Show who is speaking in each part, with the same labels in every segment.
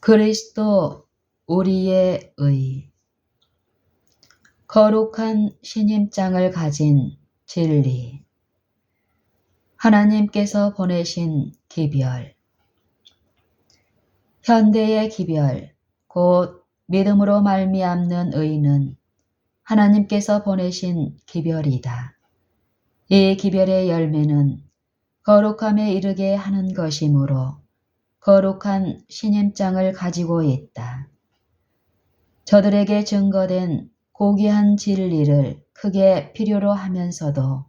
Speaker 1: 그리스도 우리의 의. 거룩한 신임장을 가진 진리. 하나님께서 보내신 기별. 현대의 기별, 곧 믿음으로 말미암는 의는 하나님께서 보내신 기별이다. 이 기별의 열매는 거룩함에 이르게 하는 것이므로 거룩한 신임장을 가지고 있다. 저들에게 증거된 고귀한 진리를 크게 필요로 하면서도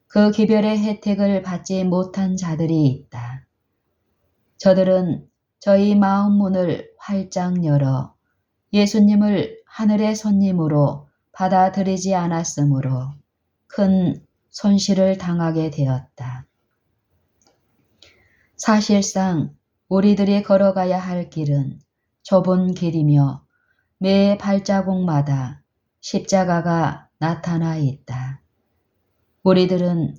Speaker 1: 그 기별의 혜택을 받지 못한 자들이 있다. 저들은 저희 마음 문을 활짝 열어 예수님을 하늘의 손님으로 받아들이지 않았으므로 큰 손실을 당하게 되었다. 사실상 우리들이 걸어가야 할 길은 좁은 길이며 매 발자국마다 십자가가 나타나 있다. 우리들은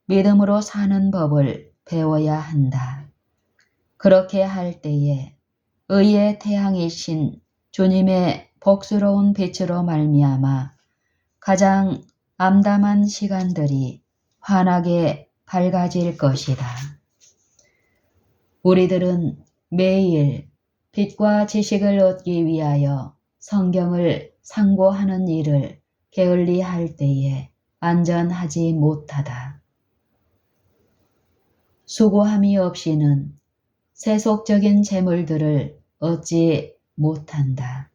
Speaker 1: 믿음으로 사는 법을 배워야 한다. 그렇게 할 때에 의의 태양이신 주님의 복스러운 빛으로 말미암아 가장 암담한 시간들이 환하게 밝아질 것이다. 우리들은 매일 빛과 지식을 얻기 위하여 성경을 상고하는 일을 게을리 할 때에 안전하지 못하다. 수고함이 없이는 세속적인 재물들을 얻지 못한다.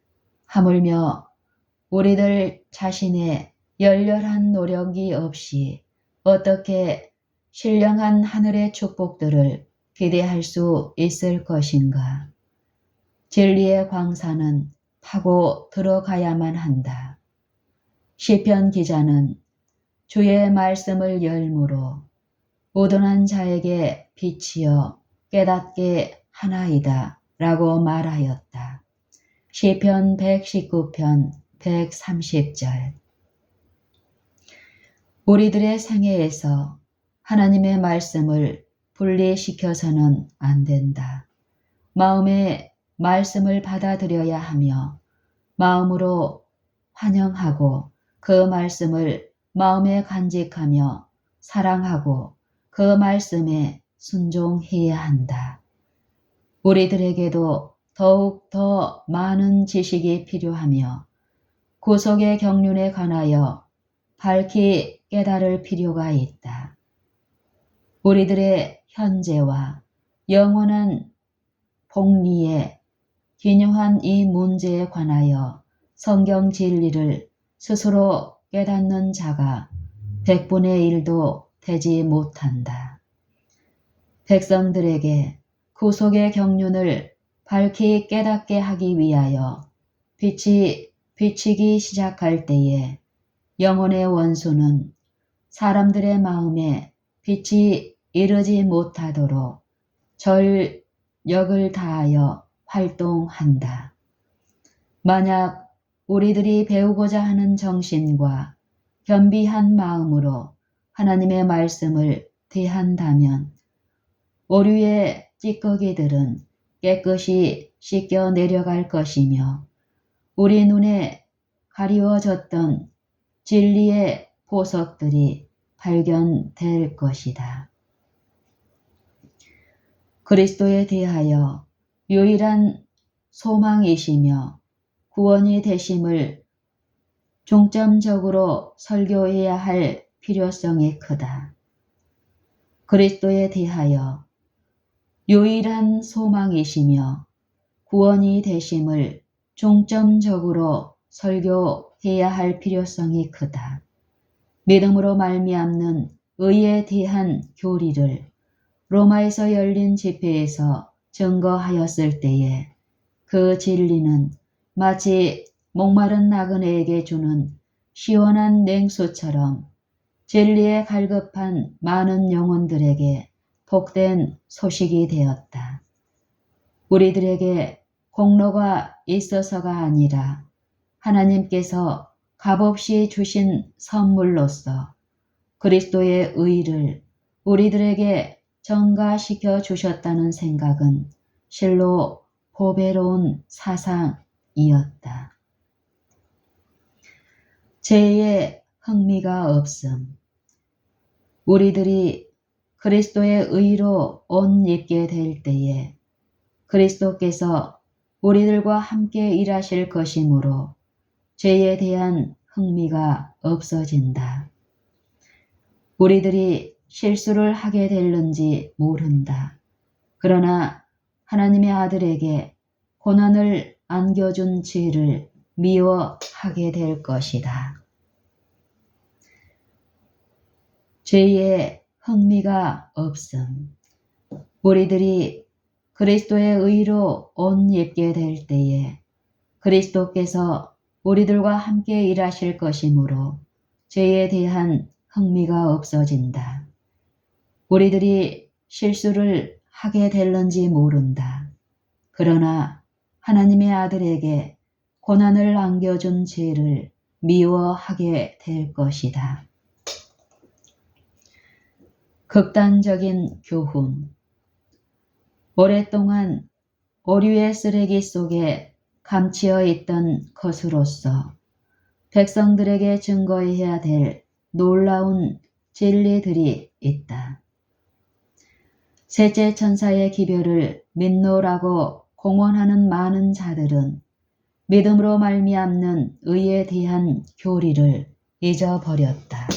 Speaker 1: 하물며 우리들 자신의 열렬한 노력이 없이 어떻게 신령한 하늘의 축복들을 기대할 수 있을 것인가. 진리의 광산은 파고 들어가야만 한다. 시편 기자는 주의 말씀을 열무로 우둔한 자에게 빛이여 깨닫게 하나이다 라고 말하였다. 시편 119편 130절. 우리들의 생애에서 하나님의 말씀을 분리시켜서는 안 된다. 마음의 말씀을 받아들여야 하며 마음으로 환영하고 그 말씀을 마음에 간직하며 사랑하고 그 말씀에 순종해야 한다. 우리들에게도 더욱 더 많은 지식이 필요하며 구속의 경륜에 관하여 밝히 깨달을 필요가 있다. 우리들의 현재와 영원한 복리에 기묘한 이 문제에 관하여 성경 진리를 스스로 깨닫는 자가 100분의 1도 되지 못한다. 백성들에게 구속의 경륜을 밝히 깨닫게 하기 위하여 빛이 비치기 시작할 때에 영혼의 원수는 사람들의 마음에 빛이 이르지 못하도록 전력을 다하여 활동한다. 만약 우리들이 배우고자 하는 정신과 겸비한 마음으로 하나님의 말씀을 대한다면 오류의 찌꺼기들은 깨끗이 씻겨 내려갈 것이며 우리 눈에 가리워졌던 진리의 보석들이 발견될 것이다. 그리스도에 대하여 유일한 소망이시며 구원이 되심을 중점적으로 설교해야 할 필요성이 크다. 그리스도에 대하여 유일한 소망이시며 구원이 되심을 중점적으로 설교해야 할 필요성이 크다. 믿음으로 말미암는 의에 대한 교리를 로마에서 열린 집회에서 증거하였을 때에 그 진리는 마치 목마른 나그네에게 주는 시원한 냉수처럼 진리에 갈급한 많은 영혼들에게 복된 소식이 되었다. 우리들에게 공로가 있어서가 아니라 하나님께서 값없이 주신 선물로서 그리스도의 의를 우리들에게 전가시켜 주셨다는 생각은 실로 보배로운 사상이었다. 죄에 흥미가 없음. 우리들이 그리스도의 의로 옷 입게 될 때에 그리스도께서 우리들과 함께 일하실 것이므로 죄에 대한 흥미가 없어진다. 우리들이 실수를 하게 될는지 모른다. 그러나 하나님의 아들에게 고난을 안겨준 죄를 미워하게 될 것이다. 죄에 흥미가 없음. 우리들이 그리스도의 의로 옷 입게 될 때에 그리스도께서 우리들과 함께 일하실 것이므로 죄에 대한 흥미가 없어진다. 우리들이 실수를 하게 될는지 모른다. 그러나 하나님의 아들에게 고난을 안겨준 죄를 미워하게 될 것이다. 극단적인 교훈. 오랫동안 오류의 쓰레기 속에 감치어 있던 것으로서 백성들에게 증거해야 될 놀라운 진리들이 있다. 셋째 천사의 기별을 믿노라고 공언하는 많은 자들은 믿음으로 말미암는 의에 대한 교리를 잊어버렸다.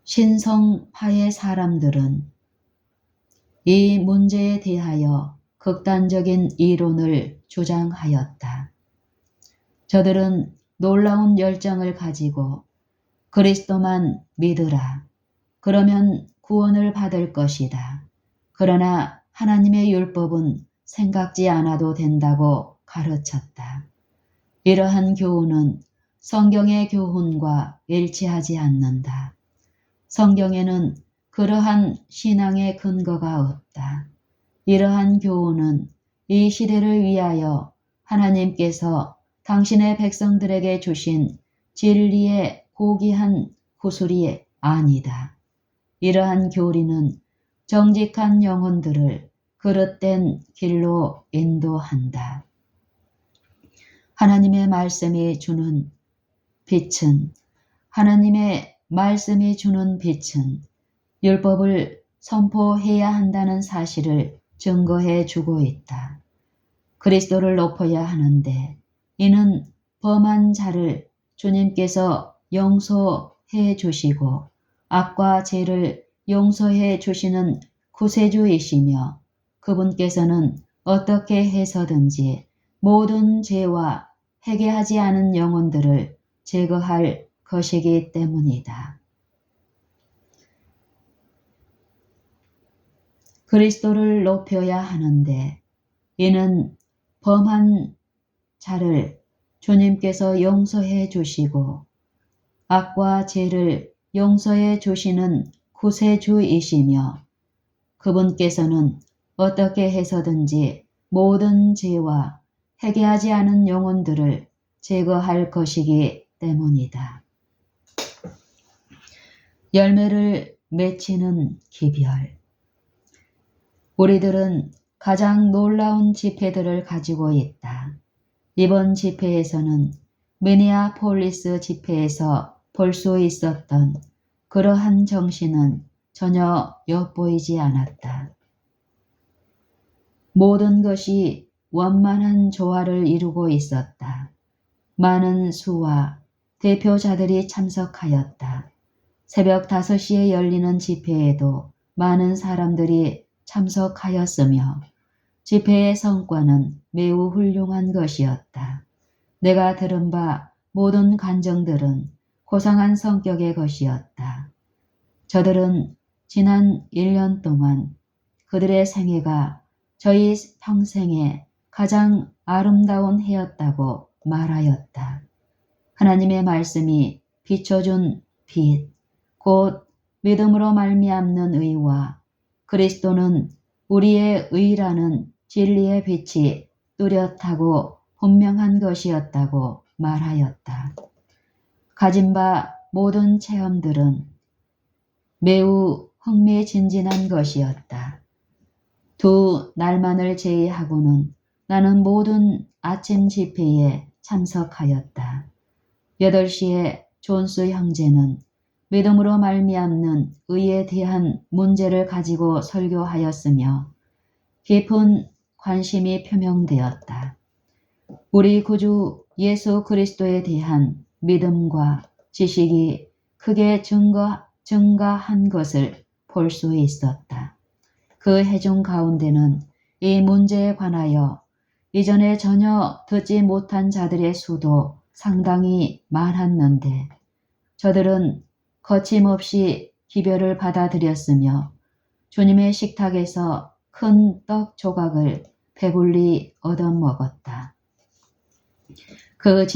Speaker 1: 신성파의 사람들은 이 문제에 대하여 극단적인 이론을 주장하였다. 저들은 놀라운 열정을 가지고 그리스도만 믿으라. 그러면 구원을 받을 것이다. 그러나 하나님의 율법은 생각지 않아도 된다고 가르쳤다. 이러한 교훈은 성경의 교훈과 일치하지 않는다. 성경에는 그러한 신앙의 근거가 없다. 이러한 교훈은 이 시대를 위하여 하나님께서 당신의 백성들에게 주신 진리의 고귀한 구술이 아니다. 이러한 교리는 정직한 영혼들을 그릇된 길로 인도한다. 하나님의 말씀이 주는 빛은 율법을 선포해야 한다는 사실을 증거해 주고 있다. 그리스도를 높여야 하는데 이는 범한 자를 주님께서 용서해 주시고 악과 죄를 용서해 주시는 구세주이시며 그분께서는 어떻게 해서든지 모든 죄와 회개하지 않은 영혼들을 제거할 것이기 때문이다. 그리스도를 높여야 하는데 이는 범한 자를 주님께서 용서해 주시고 악과 죄를 용서해 주시는 구세주이시며 그분께서는 어떻게 해서든지 모든 죄와 회개하지 않은 영혼들을 제거할 것이기 때문이다. 열매를 맺히는 기별. 우리들은 가장 놀라운 집회들을 가지고 있다. 이번 집회에서는 미니아폴리스 집회에서 볼 수 있었던 그러한 정신은 전혀 엿보이지 않았다. 모든 것이 원만한 조화를 이루고 있었다. 많은 수와 대표자들이 참석하였다. 새벽 5시에 열리는 집회에도 많은 사람들이 참석하였으며 집회의 성과는 매우 훌륭한 것이었다. 내가 들은 바 모든 간정들은 고상한 성격의 것이었다. 저들은 지난 1년 동안 그들의 생애가 저희 평생에 가장 아름다운 해였다고 말하였다. 하나님의 말씀이 비춰준 빛, 곧 믿음으로 말미암는 의와 그리스도는 우리의 의라는 진리의 빛이 뚜렷하고 분명한 것이었다고 말하였다. 가진 바 모든 체험들은 매우 흥미진진한 것이었다. 두 날만을 제외하고는 나는 모든 아침 집회에 참석하였다. 8시에 존스 형제는 믿음으로 말미암는 의에 대한 문제를 가지고 설교하였으며 깊은 관심이 표명되었다. 우리 구주 예수 그리스도에 대한 믿음과 지식이 크게 증가한 것을 볼 수 있었다. 그 회중 가운데는 이 문제에 관하여 이전에 전혀 듣지 못한 자들의 수도 상당히 많았는데 저들은 거침없이 기별을 받아들였으며 주님의 식탁에서 큰 떡 조각을 배불리 얻어먹었다. 그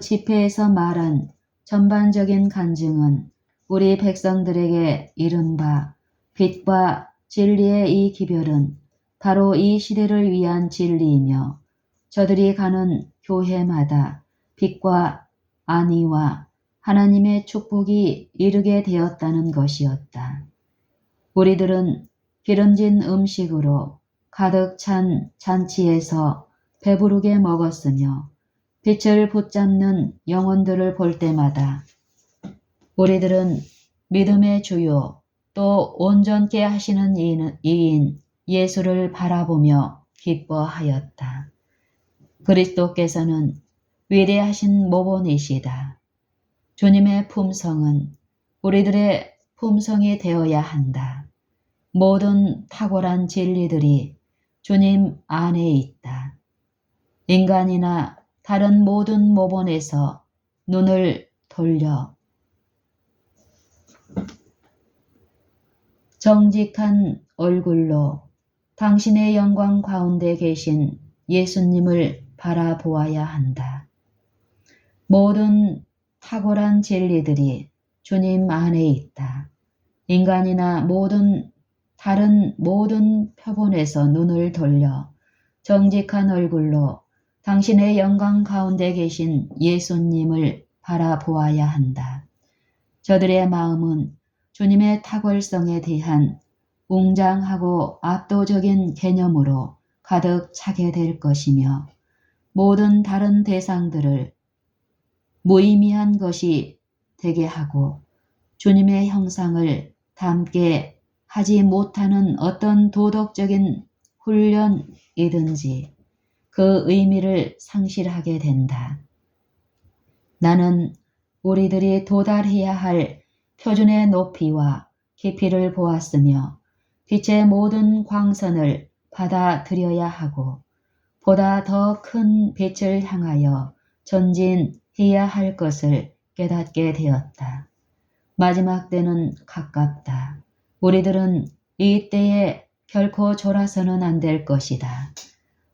Speaker 1: 집회에서 말한 전반적인 간증은 우리 백성들에게 이른바 빛과 진리의 이 기별은 바로 이 시대를 위한 진리이며 저들이 가는 교회마다 빛과 안위와 하나님의 축복이 이르게 되었다는 것이었다. 우리들은 기름진 음식으로 가득 찬 잔치에서 배부르게 먹었으며 빛을 붙잡는 영혼들을 볼 때마다 우리들은 믿음의 주요 또 온전케 하시는 이인 예수를 바라보며 기뻐하였다. 그리스도께서는 위대하신 모본이시다. 주님의 품성은 우리들의 품성이 되어야 한다. 모든 탁월한 진리들이 주님 안에 있다. 인간이나 다른 모든 모본에서 눈을 돌려 정직한 얼굴로 당신의 영광 가운데 계신 예수님을 바라보아야 한다. 모든 탁월한 진리들이 주님 안에 있다. 인간이나 다른 모든 표본에서 눈을 돌려 정직한 얼굴로 당신의 영광 가운데 계신 예수님을 바라보아야 한다. 저들의 마음은 주님의 탁월성에 대한 웅장하고 압도적인 개념으로 가득 차게 될 것이며 모든 다른 대상들을 무의미한 것이 되게 하고 주님의 형상을 담게 하지 못하는 어떤 도덕적인 훈련이든지 그 의미를 상실하게 된다. 나는 우리들이 도달해야 할 표준의 높이와 깊이를 보았으며 빛의 모든 광선을 받아들여야 하고 보다 더 큰 빛을 향하여 전진해야 할 것을 깨닫게 되었다. 마지막 때는 가깝다. 우리들은 이 때에 결코 졸아서는 안 될 것이다.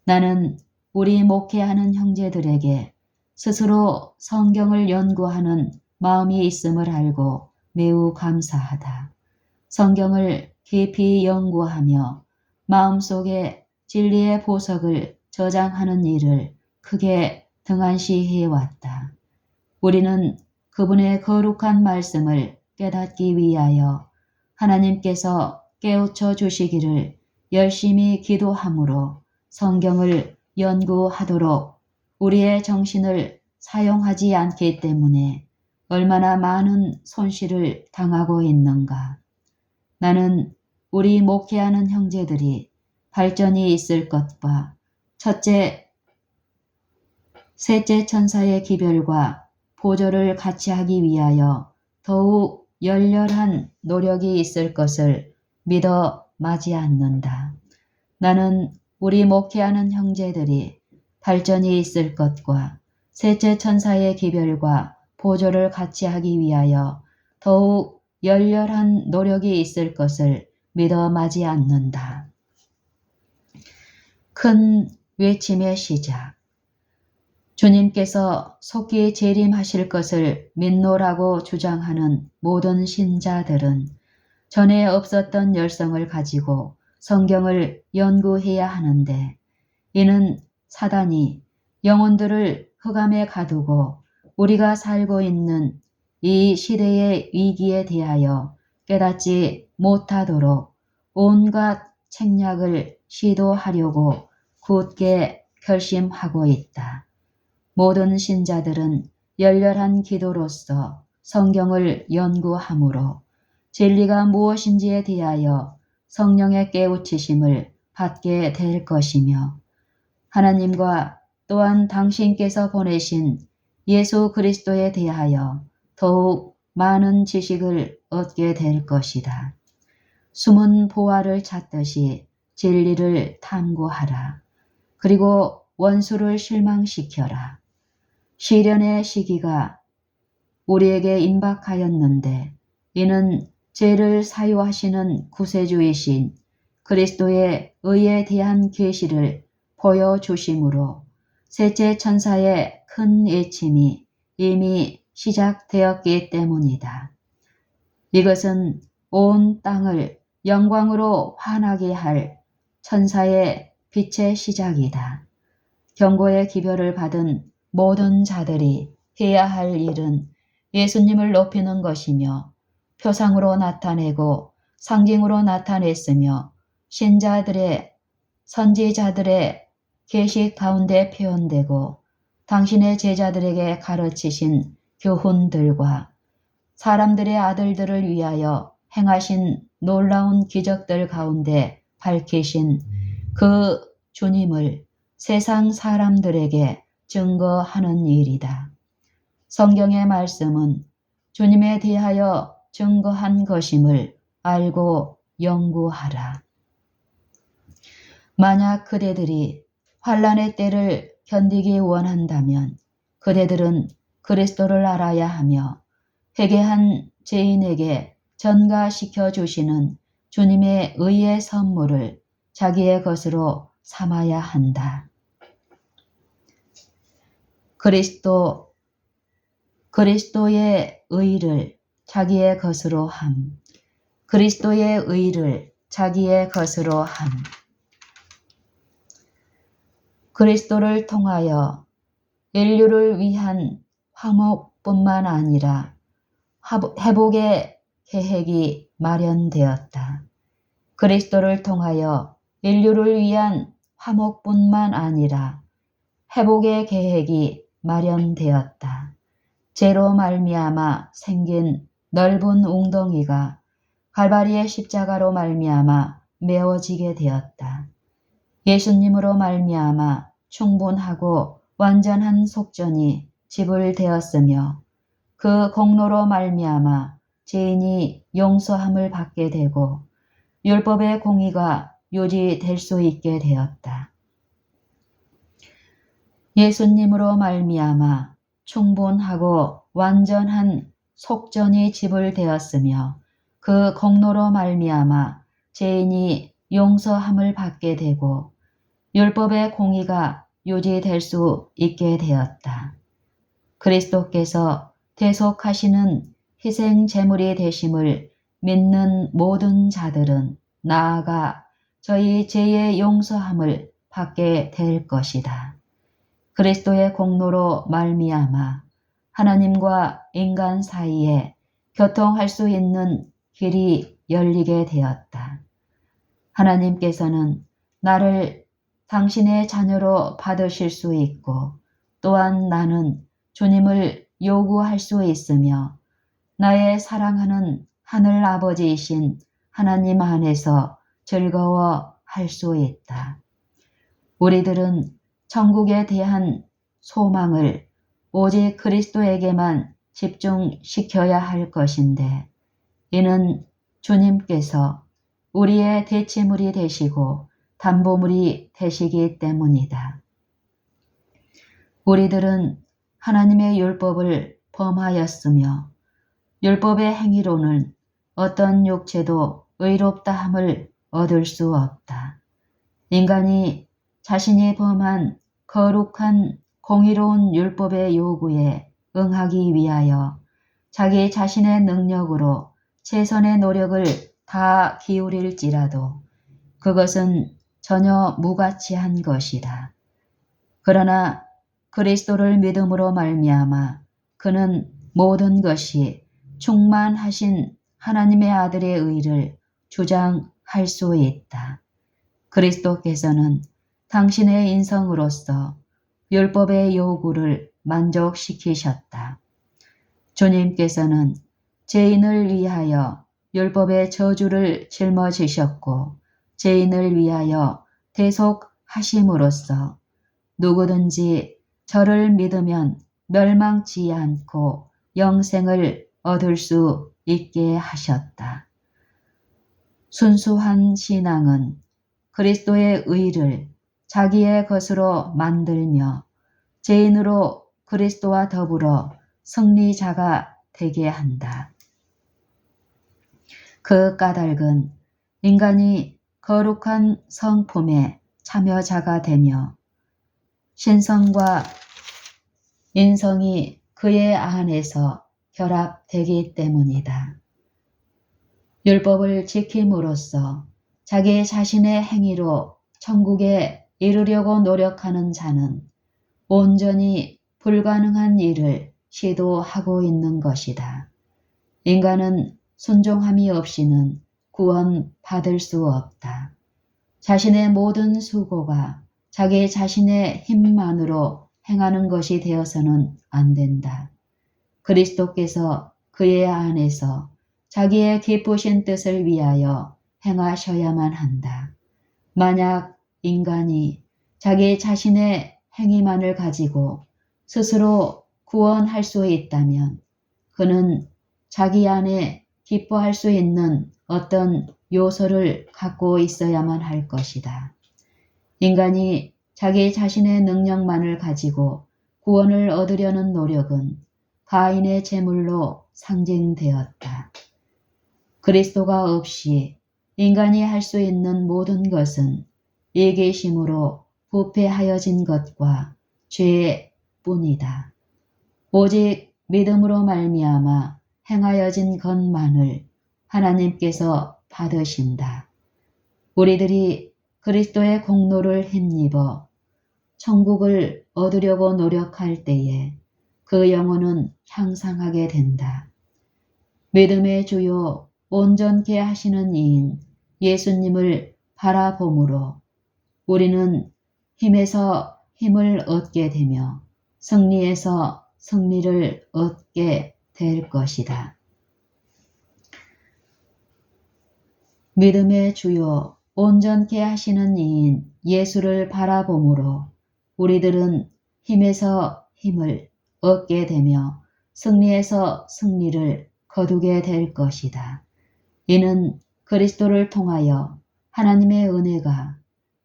Speaker 1: 나는 우리 목회하는 형제들에게 스스로 성경을 연구하는 마음이 있음을 알고 매우 감사하다. 성경을 깊이 연구하며 마음속에 진리의 보석을 저장하는 일을 크게 등한시해왔다. 우리는 그분의 거룩한 말씀을 깨닫기 위하여 하나님께서 깨우쳐 주시기를 열심히 기도함으로 성경을 연구하도록 우리의 정신을 사용하지 않기 때문에 얼마나 많은 손실을 당하고 있는가. 나는 우리 목회하는 형제들이 발전이 있을 것과 셋째 천사의 기별과 보조를 같이 하기 위하여 더욱 열렬한 노력이 있을 것을 믿어 마지 않는다. 나는 우리 목회하는 형제들이 발전이 있을 것과 셋째 천사의 기별과 보조를 같이 하기 위하여 더욱 열렬한 노력이 있을 것을 믿어 마지 않는다. 큰 외침의 시작. 주님께서 속히 재림하실 것을 믿노라고 주장하는 모든 신자들은 전에 없었던 열성을 가지고 성경을 연구해야 하는데 이는 사단이 영혼들을 흑암에 가두고 우리가 살고 있는 이 시대의 위기에 대하여 깨닫지 못하도록 온갖 책략을 시도하려고 굳게 결심하고 있다. 모든 신자들은 열렬한 기도로서 성경을 연구하므로 진리가 무엇인지에 대하여 성령의 깨우치심을 받게 될 것이며 하나님과 또한 당신께서 보내신 예수 그리스도에 대하여 더욱 많은 지식을 얻게 될 것이다. 숨은 보화를 찾듯이 진리를 탐구하라. 그리고 원수를 실망시켜라. 시련의 시기가 우리에게 임박하였는데 이는 죄를 사유하시는 구세주이신 그리스도의 의에 대한 계시를 보여주심으로 셋째 천사의 큰 외침이 이미 시작되었기 때문이다. 이것은 온 땅을 영광으로 환하게 할 천사의 빛의 시작이다. 경고의 기별을 받은 모든 자들이 해야 할 일은 예수님을 높이는 것이며 표상으로 나타내고 상징으로 나타냈으며 신자들의 선지자들의 계시 가운데 표현되고 당신의 제자들에게 가르치신 교훈들과 사람들의 아들들을 위하여 행하신 놀라운 기적들 가운데 밝히신 그 주님을 세상 사람들에게 증거하는 일이다. 성경의 말씀은 주님에 대하여 증거한 것임을 알고 연구하라. 만약 그대들이 환난의 때를 견디기 원한다면 그대들은 그리스도를 알아야 하며 회개한 죄인에게 전가시켜 주시는 주님의 의의 선물을 자기의 것으로 삼아야 한다. 그리스도의 의를 자기의 것으로 함. 그리스도의 의를 자기의 것으로 함. 그리스도를 통하여 인류를 위한 화목뿐만 아니라 회복의 계획이 마련되었다. 그리스도를 통하여 인류를 위한 화목뿐만 아니라 회복의 계획이 마련되었다. 죄로 말미암아 생긴 넓은 웅덩이가 갈바리의 십자가로 말미암아 메워지게 되었다. 예수님으로 말미암아 충분하고 완전한 속전이 지불되었으며 그 공로로 말미암아 죄인이 용서함을 받게 되고 율법의 공의가 유지될 수 있게 되었다. 예수님으로 말미암아 충분하고 완전한 속전이 지불되었으며 그 공로로 말미암아 죄인이 용서함을 받게 되고 율법의 공의가 유지될 수 있게 되었다. 그리스도께서 대속하시는 희생 제물이 되심을 믿는 모든 자들은 나아가 저희 죄의 용서함을 받게 될 것이다. 그리스도의 공로로 말미암아 하나님과 인간 사이에 교통할 수 있는 길이 열리게 되었다. 하나님께서는 나를 당신의 자녀로 받으실 수 있고 또한 나는 주님을 요구할 수 있으며 나의 사랑하는 하늘 아버지이신 하나님 안에서 즐거워할 수 있다. 우리들은 천국에 대한 소망을 오직 그리스도에게만 집중시켜야 할 것인데 이는 주님께서 우리의 대체물이 되시고 담보물이 되시기 때문이다. 우리들은 하나님의 율법을 범하였으며 율법의 행위로는 어떤 육체도 의롭다함을 얻을 수 없다. 인간이 자신이 범한 거룩한 공의로운 율법의 요구에 응하기 위하여 자기 자신의 능력으로 최선의 노력을 다 기울일지라도 그것은 전혀 무가치한 것이다. 그러나 그리스도를 믿음으로 말미암아 그는 모든 것이 충만하신 하나님의 아들의 의를 주장할 수 있다. 그리스도께서는 당신의 인성으로서 율법의 요구를 만족시키셨다. 주님께서는 죄인을 위하여 율법의 저주를 짊어지셨고 죄인을 위하여 대속하심으로써 누구든지 저를 믿으면 멸망치 않고 영생을 얻을 수 있게 하셨다. 순수한 신앙은 그리스도의 의를 자기의 것으로 만들며 죄인으로 그리스도와 더불어 승리자가 되게 한다. 그 까닭은 인간이 거룩한 성품의 참여자가 되며 신성과 인성이 그의 안에서 결합되기 때문이다. 율법을 지킴으로써 자기 자신의 행위로 천국에 이르려고 노력하는 자는 온전히 불가능한 일을 시도하고 있는 것이다. 인간은 순종함이 없이는 구원받을 수 없다. 자신의 모든 수고가 자기 자신의 힘만으로 행하는 것이 되어서는 안 된다. 그리스도께서 그의 안에서 자기의 기쁘신 뜻을 위하여 행하셔야만 한다. 만약 인간이 자기 자신의 행위만을 가지고 스스로 구원할 수 있다면 그는 자기 안에 기뻐할 수 있는 어떤 요소를 갖고 있어야만 할 것이다. 인간이 자기 자신의 능력만을 가지고 구원을 얻으려는 노력은 가인의 제물로 상징되었다. 그리스도가 없이 인간이 할 수 있는 모든 것은 이기심으로 부패하여진 것과 죄뿐이다. 오직 믿음으로 말미암아 행하여진 것만을 하나님께서 받으신다. 우리들이 그리스도의 공로를 힘입어 천국을 얻으려고 노력할 때에 그 영혼은 향상하게 된다. 믿음의 주요 온전케 하시는 이인 예수님을 바라봄으로 우리는 힘에서 힘을 얻게 되며 승리에서 승리를 얻게 될 것이다. 믿음의 주요 온전케 하시는 이인 예수를 바라봄으로 우리들은 힘에서 힘을 얻게 되며 승리에서 승리를 거두게 될 것이다. 이는 그리스도를 통하여 하나님의 은혜가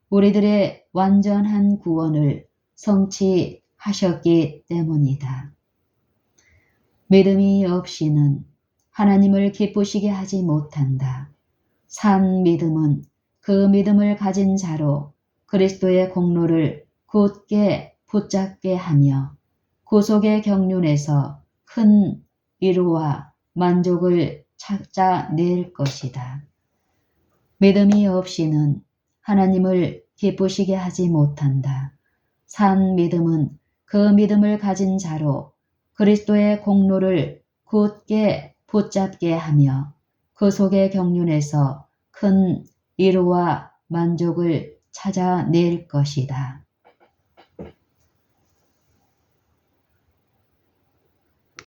Speaker 1: 우리들의 완전한 구원을 성취하셨기 때문이다. 믿음이 없이는 하나님을 기쁘시게 하지 못한다. 산 믿음은 그 믿음을 가진 자로 그리스도의 공로를 굳게 붙잡게 하며 구속의 경륜에서 큰 위로와 만족을 찾아낼 것이다. 믿음이 없이는 하나님을 기쁘시게 하지 못한다. 산 믿음은 그 믿음을 가진 자로 그리스도의 공로를 굳게 붙잡게 하며 그 속의 경륜에서 큰 위로와 만족을 찾아낼 것이다.